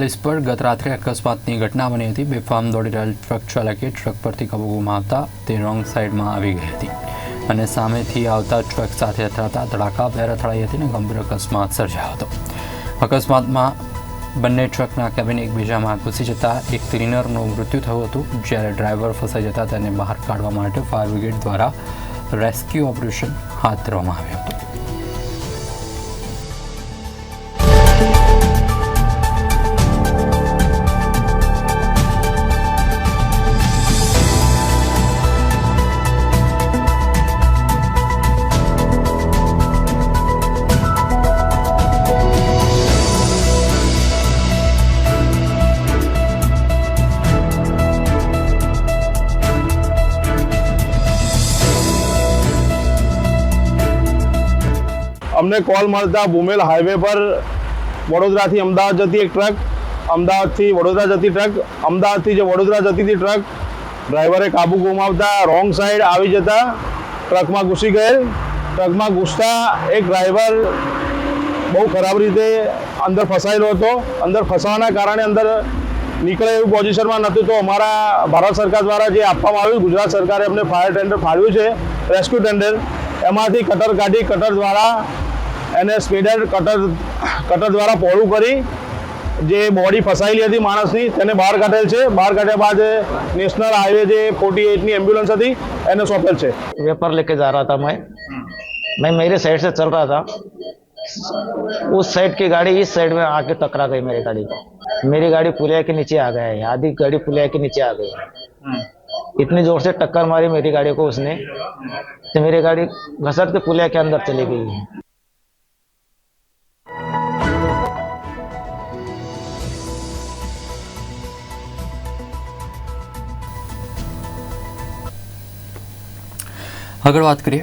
Police पर गत रात्रे अकस्मातनी घटना बनी थी। बेफाम दौड़ी रहेल ट्रक चालके ट्रक परथी काबू गुमावता ते रोंग साइडमां આવી ગઈ હતી અને સામેથી આવતા ટ્રક સાથે અથડાતા ધડાકાભેર અથડાઈ હતી અને ગંભીર અકસ્માત સર્જાયો હતો। અકસ્માતમાં બંને ટ્રકના કેબિન એકબીજામાં ઘૂસી જતા એક ક્લીનરનું મૃત્યુ થયું હતું, જ્યારે ડ્રાઈવર ફસાઈ જતા તેને બહાર કાઢવા માટે ફાયર બ્રિગેડ દ્વારા રેસ્ક્યુ ઓપરેશન હાથ ધરવામાં આવ્યું હતું। अमने कॉल मळता भूमेल हाईवे पर वडोदरा थी अमदावाद जती एक ट्रक, अमदावाद थी वडोदरा जती ट्रक, अमदावाद थी जो वडोदरा जती थी ट्रक, ड्राइवरे काबू गुमावता रोंग साइड આવી જતા ટ્રકમાં ઘૂસી ગયેલ। ટ્રકમાં ઘૂસતા એક ડ્રાઈવર બહુ ખરાબ રીતે અંદર ફસાયેલો હતો। અંદર ફસાવાના કારણે અંદર નીકળે એવું પોઝિશનમાં નહોતું, તો અમારા ભારત સરકાર દ્વારા જે આપવામાં આવ્યું, ગુજરાત સરકારે અમને ફાયર ટેન્ડર ફાળવ્યું છે, રેસ્ક્યુ ટેન્ડર, એમાંથી કટર કાઢી કટર દ્વારા એને સ્પીડર કટર દ્વારા પહોળું કરી જે બોડી ફસાયેલી હતી માણસની તેને બહાર કાઢેલ છે। બહાર કાઢ્યા બાદ નેશનલ હાઈવે જે 48ની એમ્બ્યુલન્સ હતી એને સોંપેલ છે। वेपर लेके जा रहा था मैं मेरे साइड से चल रहा था, उस साइड की गाड़ी इस साइड में आके टकरा गई मेरी गाड़ी को। मेरी गाड़ी पुलिया के नीचे आ गया है, आधी गाड़ी पुलिया के नीचे आ गई। इतनी जोर से टक्कर मारी मेरी गाड़ी को उसने, तो मेरी गाड़ी घसट के पुलिया के अंदर चली गई है। આગળ વાત કરીએ